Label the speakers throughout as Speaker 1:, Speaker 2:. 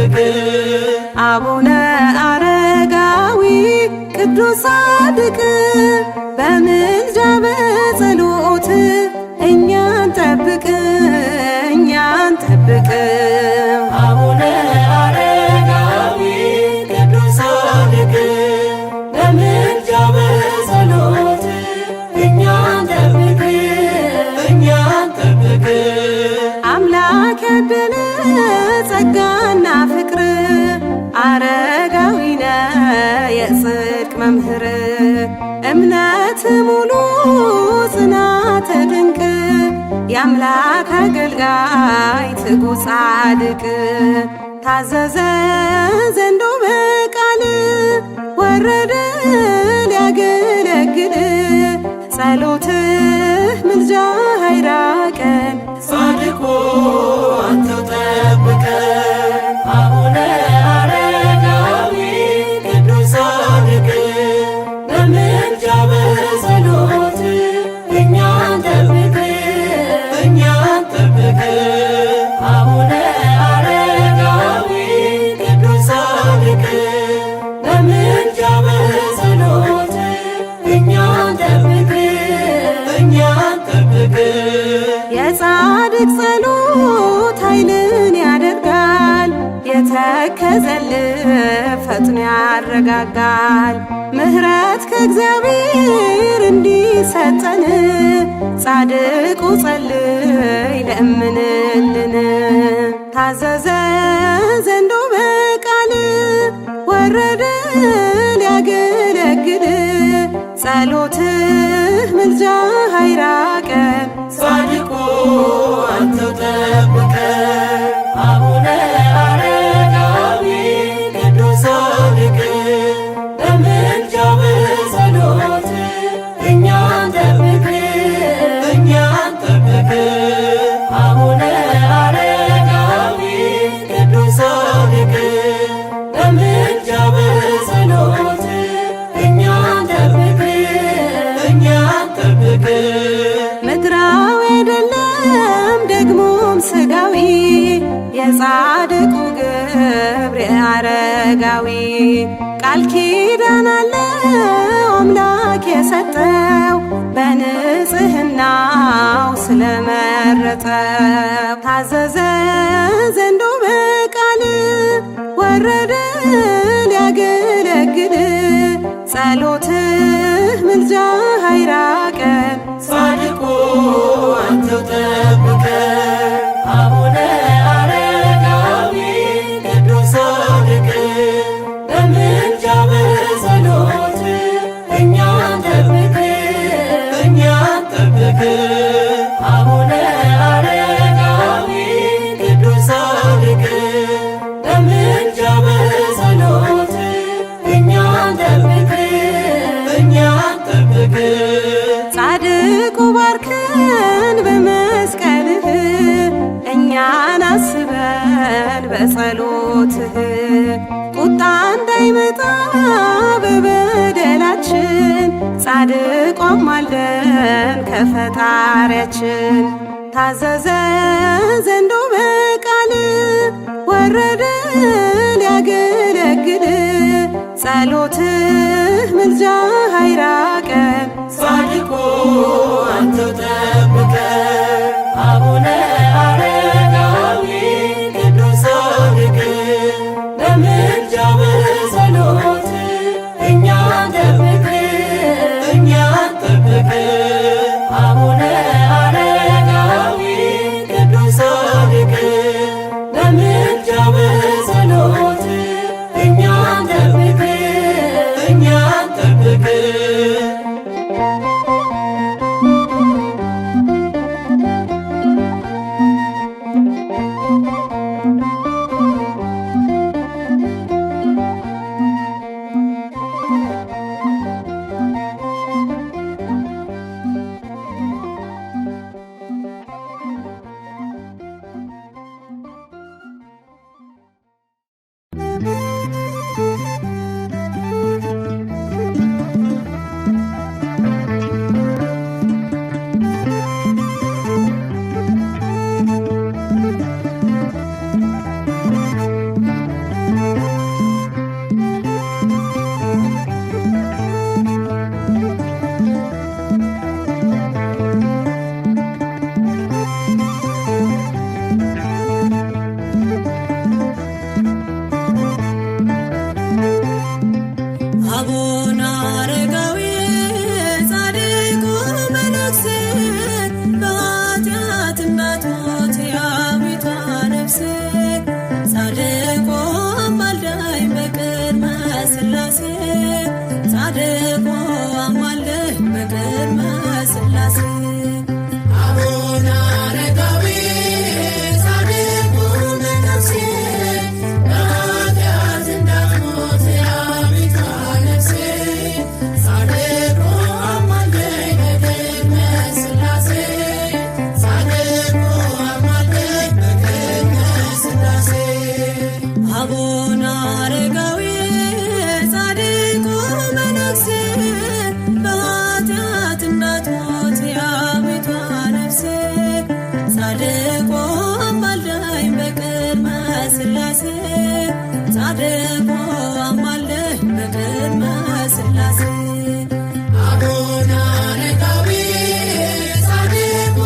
Speaker 1: ጠብቅ
Speaker 2: አቡነ አረጋዊ ቅዱስ ጻድቅ በምልጃ በጸሎት እኛን ጠብቅ እኛን ጠብቅ
Speaker 1: አቡነ አረጋዊ ቅዱስ ጻድቅ በምልጃ በጸሎት እኛን ጠብቅ እኛን ጠብቅ
Speaker 2: አምላክ ያደለ ጸጋና ፍቅር አረጋዊነ የጽድቅ መምህር እምነት ሙሉ ጽናት ድንቅ የአምላክ አገልጋይ ትጉ ጻድቅ ታዘዘ ዘንዶ በቃል ወረደ ሊያገለግል ጸሎትህ ምልጃ አይራቀን
Speaker 1: ጻድቁ አንተው ጠብቀን አቡነ አረጋዊ ቅዱስ ጻድቅ በምልጃ በጸሎት እኛን ጠብቅ እኛን ጠብቅ አቡነ አረጋዊ ቅዱስ ጻድቅ በምልጃ በጸሎት እኛን ጠብቅ እኛን ጠብቅ
Speaker 2: የጻድቅ ጸሎት ኃይልን ያደርጋል የተከዘልህ ፈጥኖ ያረጋጋል ምሕረት ከእግዚአብሔር እንዲሰጠን ጻድቁ ጸልይ ለምንልን ታዘዘ ዘንዶ በቃል ወረደ ሊያገለግል ጸሎትህ ምልጃ አይራቀን
Speaker 1: ጻድቁ አንተው ጠብቀን አቡነ አረጋዊ ቅዱስ ጻድቅ በምልጃ በጸሎት እኛን ጠብቅ እኛን ጠብቅ አቡነ አረጋዊ ቅዱስ ጻድቅ በምልጃ በጸሎት እኛን ጠብቅ እኛን ጠብቅ
Speaker 2: ምድራዊ አይደለም ደግሞም ሥጋዊ የጻድቁ ግብር የአረጋዊ ቃል ኪዳን አለው አምላክ የሰጠው በንጽሕናው ስለመረጠው ታዘዘ ዘንዶ በቃል ወረደ ሊያገለግል ጸሎትህ ምልጃ አይራቀን
Speaker 1: ጻድቁ አንተው ጠብቀን አቡነ አረጋዊ ቅዱስ ጻድቅ በምልጃ በጸሎት እኛን ጠብቅ እኛን ጠብቅ አቡነ አረጋዊ ቅዱስ ጻድቅ በምልጃ በጸሎት እኛን ጠብቅ እኛን ጠብቅ
Speaker 2: ጻድቁ ባርከን በመስቀልህ እኛን አስበን በጸሎትህ ቁጣ እንዳይመጣ በበደላችን ጻድቁ አማልደን ከፈጣሪያችን ታዘዘ ዘንዶ በቃል ወረደ ሊያገለግል ጸሎትህ ምልጃ አይራቀን
Speaker 1: ጻድቁ አንተው ጠብቀን አቡነ አረጋዊ ቅዱስ ጻድቅ በምልጃ በጸሎት እኛን ጠብቅ እኛን ጠብቅ አቡነ አረጋዊ ቅዱስ ጻድቅ በምልጃ በጸሎት እኛን ጠብቅ እኛን ጠብቅ
Speaker 3: እንዳትሞት የአቤቷ ነፍሴ ጻድቁ አማልደኝ በቅድመ ሥላሴ ጻድቁ አማልደኝ በቅድመ ሥላሴ
Speaker 1: አቡነ አረጋዊ ጻድቁ ነፍሴ በኃጢአት እንዳትሞት የአቤቷ ነፍሴ ጻድቁ አማልደኝ በቅድመ ሥላሴ ጻድቁ አማልደኝ በቅድመ ሥላሴ
Speaker 3: አቡነ አረጋዊ ጻድቁ መነኩሴ በኃጢአት እንዳትሞት የአቤቷ ነፍሴ ጻድቁ አማልደኝ በቅድመ ሥላሴ ጻድቁ አማልደኝ በቅድመ ሥላሴ
Speaker 1: አቡነ አረጋዊ ጻድቁ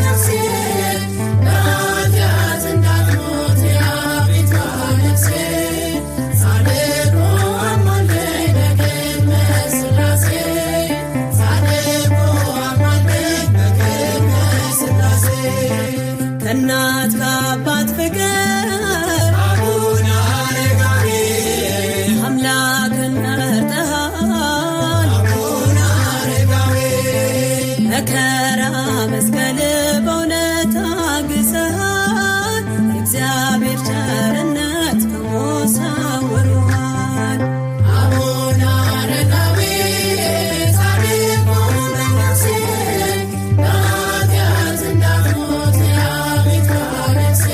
Speaker 1: ነፍሴ በኃጢአት እንዳትሞት የአቤቷ ነፍሴ ጻድቁ አማልደኝ በቅድመ ሥላሴ ጻድቁ አማልደኝ በቅድመ ሥላሴ
Speaker 3: ከእናት ከአባት ፍቅር
Speaker 1: አቡነ አረጋዊ
Speaker 3: አምላክን መርጠሃል
Speaker 1: አቡነ አረጋዊ
Speaker 3: መከራ መስቀል በእውነት ታግሰሃል የእግዚአብሔር ቸርነት ከሞት ሰውሮሃል
Speaker 1: አቡነ አረጋዊ ጻድቁ ነፍሴ በኃጢአት እንዳትሞት የአቤቷ ነፍሴ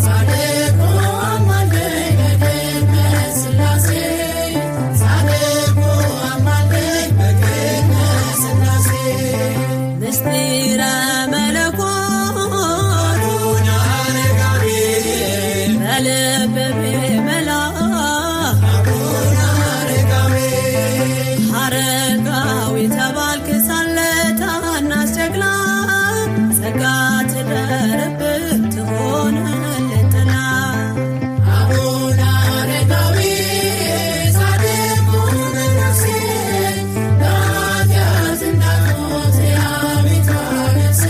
Speaker 1: ጻድቁ አማልደኝ በቅድመ ሥላሴ ጻድቁ አማልደኝ በቅድመ ሥላሴ
Speaker 3: ምስጢረ መለኮት
Speaker 1: አቡነ አረጋዊ
Speaker 3: በልብ ቢመላ
Speaker 1: አቡነ አረጋዊ
Speaker 3: አረጋዊ ተባልክ ሳለ ታናሽ ጀግና ጸጋ ትደርብህ ትሆንልህ ጥላ
Speaker 1: አቡነ አረጋዊ ጻድቁ ነፍሴ በኃጢአት እንዳትሞት የአቤቷ ነፍሴ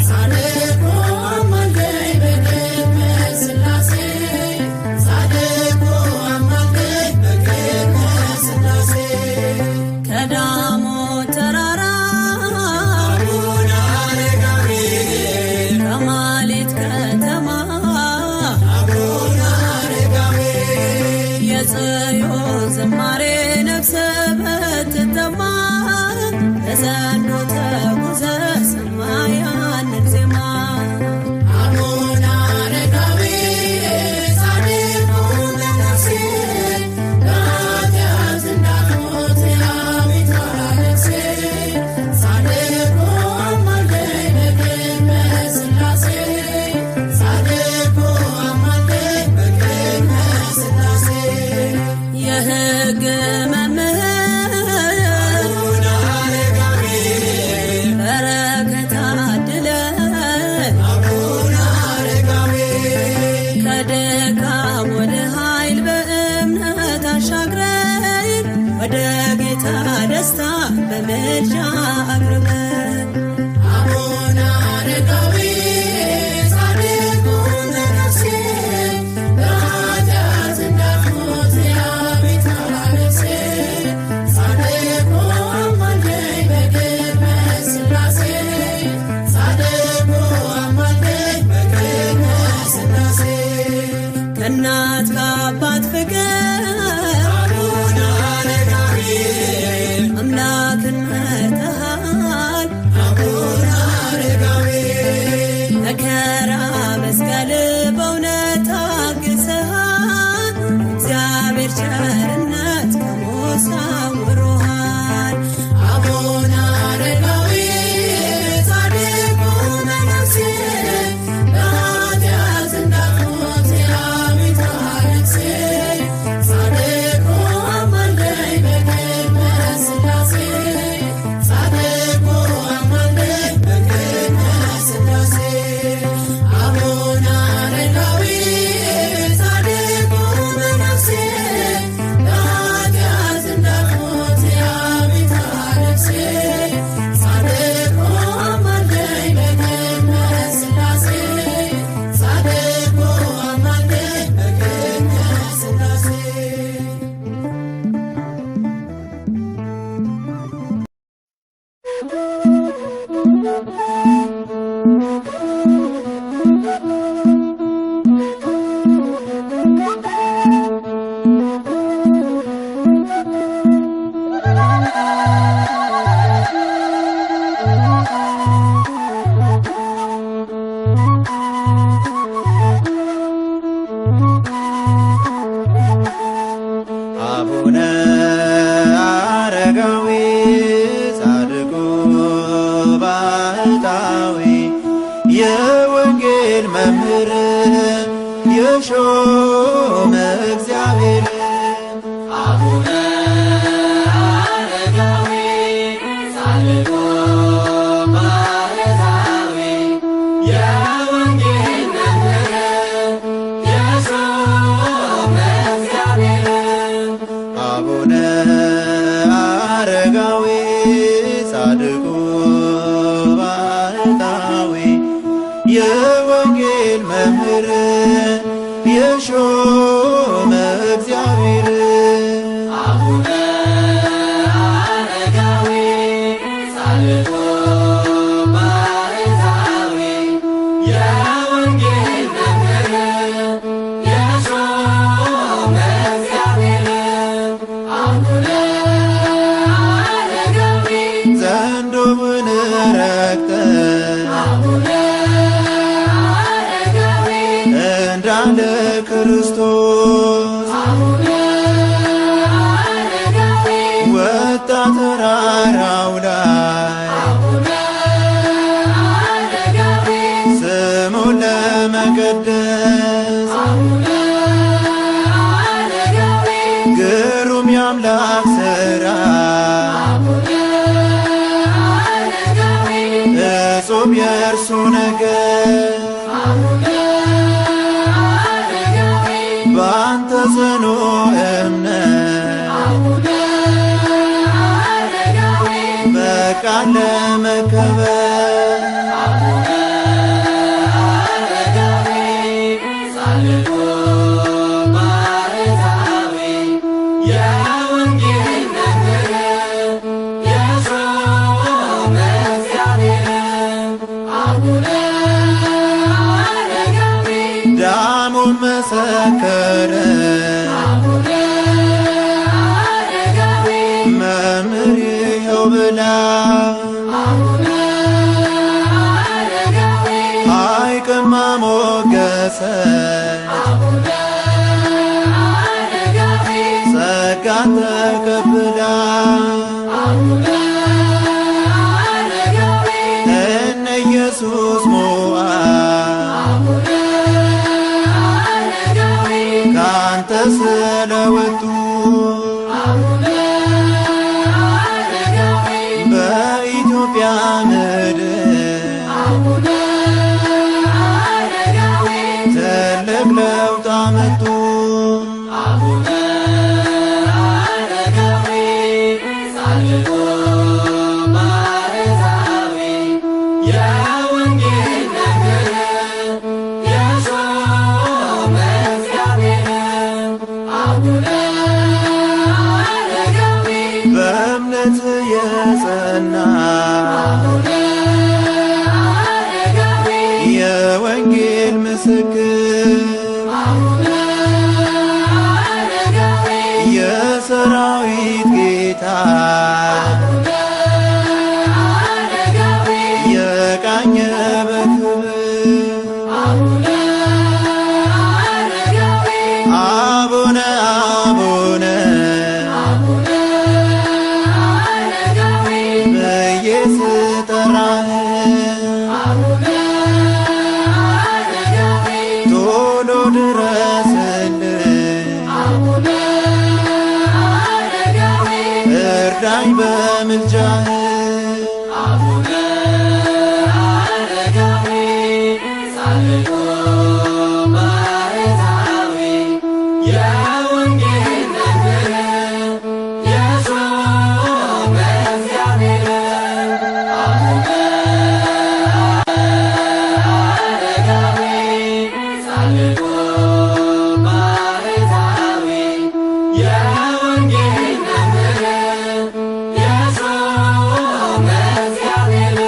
Speaker 1: ጻድቁ አማልደኝ በቅድመ ሥላሴ ጻድቁ አማልደኝ በቅድመ ሥላሴ
Speaker 3: ከዳሞት ተራራ
Speaker 1: አቡነ አረጋዊ
Speaker 3: ከማሌት ከተማ
Speaker 1: አቡነ አረጋዊ
Speaker 3: የጽዮን ዝማሬ ነፍስ ብትጠማ በዘንዶ ተጉዘ ሰማ ያንን ዜማ
Speaker 1: አቡነ አረጋዊ ጻድቁ ነፍሴ በኃጢአት እንዳትሞት የአቤቷ ነፍሴ ጻድቁ አማልደኝ በቅድመ ሥላሴ ጻድቁ አማልደኝ በቅድመ ሥላሴ
Speaker 3: የሕግ መምህር
Speaker 1: አቡነ አረጋዊ
Speaker 3: በረከት አድለ
Speaker 1: አቡነ አረጋዊ
Speaker 3: ከድካም ወደ ኃይል በእምነት አሻግረን ወደ ጌታ ደስታ በምልጃ አቅርበን
Speaker 1: አቡነ አረጋዊ ጻድቁ ነፍሴ በኃጢአት እንዳትሞት የአቤቷ ነፍሴ ጻድቁ አማልደኝ በቅድመ ሥላሴ ጻድቁ አማልደኝ በቅድመ ሥላሴ
Speaker 3: ከእናት ከአባት ፍቅር
Speaker 1: አቡነ አረጋዊ
Speaker 3: አምላክን መርጠሃል
Speaker 1: አቡነ አረጋዊ
Speaker 3: መከራ መስቀል በእውነት ታግሰሃል እግዚአብሔር ቸርነት ከሞት ሰውሮሃል
Speaker 1: አቡነ አረጋዊ ጻድቁ ነፍሴ በኃጢአት እንዳትሞት የአቤቷ ነፍሴ ጻድቁ አማልደኝ በቅድመ ሥላሴ ጻድቁ አማልደኝ በቅድመ ሥላሴ
Speaker 4: አቡነ አረጋዊ ጻድቁ ባህታዊ የወንጌል መምህር የሾመ እግዚአብሔር
Speaker 1: አቡነ አረጋዊ ጻድቁ ባህታዊ የወንጌል መምህር የሾመ እግዚአብሔር
Speaker 4: አቡነ አረጋዊ ጻድቁ ባህታዊ የወንጌል መምህር የሾመ እግዚአብሔር
Speaker 1: አቡነ አረጋዊ ጻድቁ ባህታዊ የወንጌል መምህር የሾመ እግዚአብሔር አቡነ አረጋዊ
Speaker 4: ዘንዶውን ረግጠህ
Speaker 1: አቡነ አረጋዊ
Speaker 4: እንዳለ ክርስቶስ
Speaker 1: አቡነ አረጋዊ
Speaker 4: ወጣ ተራራው ላይ
Speaker 1: አቡነ አረጋዊ
Speaker 4: ስሙን ለመቀደስ
Speaker 1: አቡነ አረጋዊ
Speaker 4: ግሩም የአምላክ ሥራ
Speaker 1: አቡነ አረጋዊ
Speaker 4: እጹብ የእርሱ ነገር
Speaker 1: አቡነ አረጋዊ
Speaker 4: በአንተ ጽኑ እምነት
Speaker 1: አቡነ አረጋዊ
Speaker 4: በቃል ለመከበር
Speaker 1: አቡነ አረጋዊ ጻድቁ ባህታዊ የወንጌል መምህር የሾመ እግዚአብሔር አቡነ አረጋዊ
Speaker 4: ዳሙን መሰከረ
Speaker 1: አቡነ አረጋዊ
Speaker 4: መምህር ይኸው ብላ
Speaker 1: አቡነ አረጋዊ
Speaker 4: ሐይቅማ ሞገሰች
Speaker 1: አቡነ አረጋዊ
Speaker 4: ጸጋን ተቀብላ
Speaker 1: አቡነ አረጋዊ
Speaker 4: እነ ኢየሱስ ሞዓ
Speaker 1: አቡነ አረጋዊ
Speaker 4: ካንተ ስለወጡ
Speaker 1: አቡነ አረጋዊ
Speaker 4: በኢትዮጵያ ምድር
Speaker 1: አቡነ አረጋዊ
Speaker 4: ትልቅ ለውጥ አመጡ።
Speaker 1: አቡነ አረጋዊ ጻድቁ ባህታዊ የወንጌል መምህር የሾመ እግዚአብሔር አቡነ አረጋዊ
Speaker 4: በእምነት የጸና
Speaker 1: አቡነ አረጋዊ
Speaker 4: የወንጌል ምስክር
Speaker 1: አቡነ አረጋዊ
Speaker 4: የሰራዊት ጌታ
Speaker 1: አቡነ አረጋዊ
Speaker 4: የቃኘ በክብር
Speaker 1: አቡነ አረጋዊ
Speaker 4: አቡነ አቡነ
Speaker 1: አቡነ አረጋዊ
Speaker 4: ብዬ ስጠራህ
Speaker 1: አቡነ አረጋዊ
Speaker 4: ቶሎ ድረስልኝ
Speaker 1: አቡነ አረጋዊ
Speaker 4: እርዳኝ በምልጃህ
Speaker 1: አቡነ አረጋዊ ጻድቁ ባህታዊ የወንጌል መምህር የሾመ እግዚአብሔር አቡነ አረጋዊ ጻድቁ ባህታዊ የወንጌል መምህር የሾመ እግዚአብሔር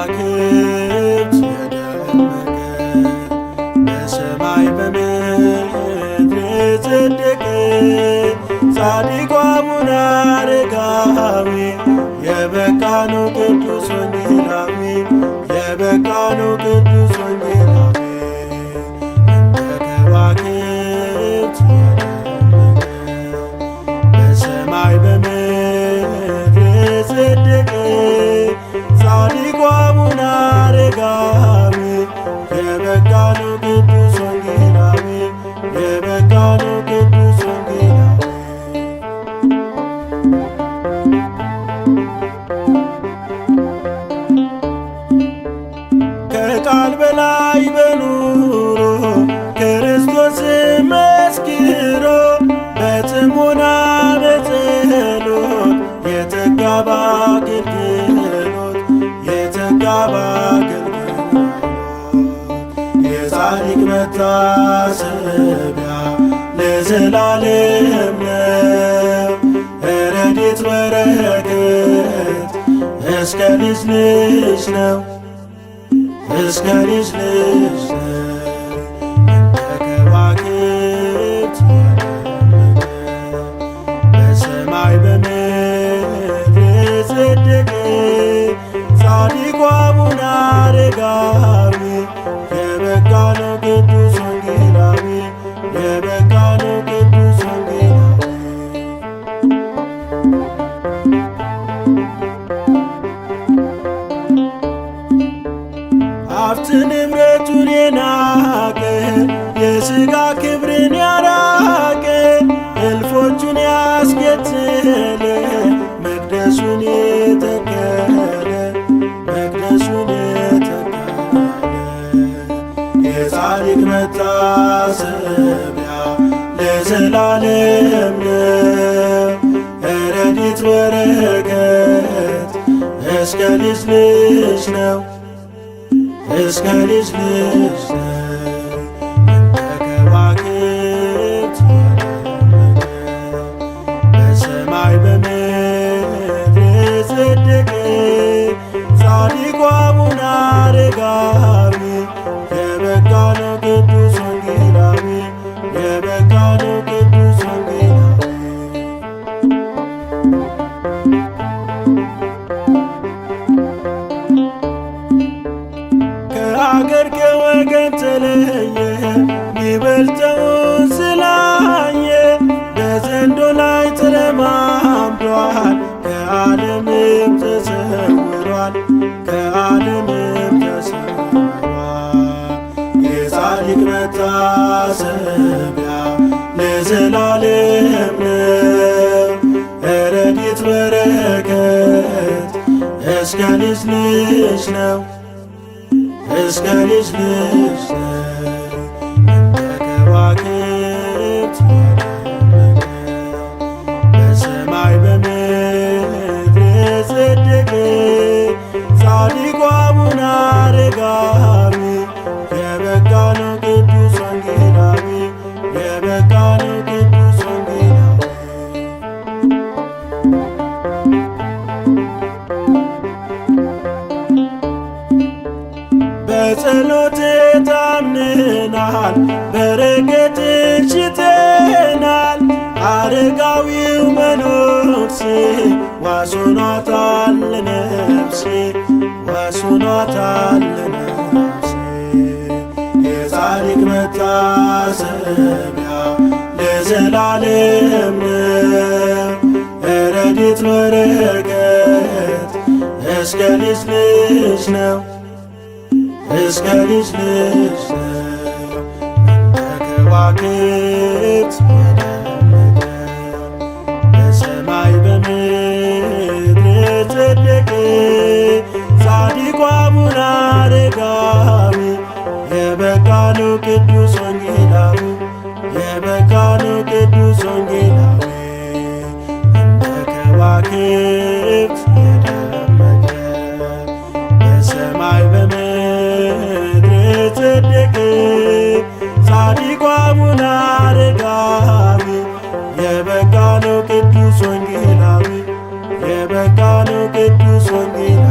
Speaker 5: ከዋክብት የደመቀ በሰማይ በምድር የጸደቀ ጻድቁ አቡነ አረጋዊ የበቃነው ቅዱስ ወንጌላዊ የበቃነው ቅዱስ ወንጌላዊ እንደ ከዋክብት የደመቀ በሰማይ በምድር የጸደቀ ጻድቁ አቡነ አረጋዊ የበቃነው ቅዱስ ወንጌላዊ የበቃነው ቅዱስ ወንጌላዊ ከቃል በላይ በኑሮ ክርስቶስ መስክሮ በጥሞና በጸሎት የተጋ በአገልግሎት የተጋ በአገልግሎት የጻድቅ መታሰቢያ ለዘላለም ነው። ረድኤት በረከት እስከ ልጅ ልጅ ነው እስከ ልጅ ልጅ ነው። እንደ ከዋክብት የደመቀ በሰማይ በምድር የጸደቀ ጻድቁ አቡነ አረጋዊ የበቃነው ቅዱስ ወንጌላዊ የበቃነው ቅዱስ ወንጌላዊ ሀብት ንብረቱን የናቀ የሥጋ ክብርን ያራቀ እልፎቹን ያስከተለ መቅደሱን የተከለ መቅደሱን የተከለ የጻድቅ መታሰቢያ ለዘላለም ነው። ረድኤት በረከት እስከ ልጅ ልጅ ነው እስከ ልጅ ልጅ ነው። እንደ ከዋክብት የደመቀ በሰማይ በምድር የጸደቀ ጻድቁ አቡነ አረጋዊ የበቃነው ቅዱስ ወንጌላዊ የበቃነው ቅዱስ ወንጌላዊ ከአገር ከወገን ተለየ ሚበልጠውን ስላየ በዘንዶ ላይ ተለማምዷል ከዓለምም ተሰውሯል ከዓለምም ተሰውሯል። የጻድቅ መታሰቢያ ለዘላለም ነው። ረድኤት በረከት እስከ ልጅ ልጅ ነው እስከ ልጅ ልጅ ነው። እንደ ከዋክብት የደመቀ በሰማይ በምድር የጸደቀ ጻድቁ አቡነ አረጋዊ የበቃነው ቅዱስ ወንጌላዊ የበቃነው ቅዱስ ወንጌላዊ በጸሎት ታምነናል በረከትሽ ሽተናል። አረጋዊው መነኩሴ ዋስ ሆኗታል ለነፍሴ ዋስ ሆኗታል ለነፍሴ የጻድቅ መታሰቢያ ለዘላለም ነው። ረድኤት በረከት እስከ ልጅ ልጅ ነው እስከ ልጅ ልጅ ነው። እንደ ከዋክብት የደመቀ በሰማይ በምድር የጸደቀ ጻድቁ አቡነ አረጋዊ የበቃነው ቅዱስ ወንጌላዊ የበቃነው ቅዱስ ወንጌላዊ እንደ ከዋክብት የደመቀ በሰማይ በምድር የጸደቀ ጻድቁ አቡነ አረጋዊ ነው ቅዱስ ወንጌላዊ የበቃ ነው ቅዱስ ወንጌላዊ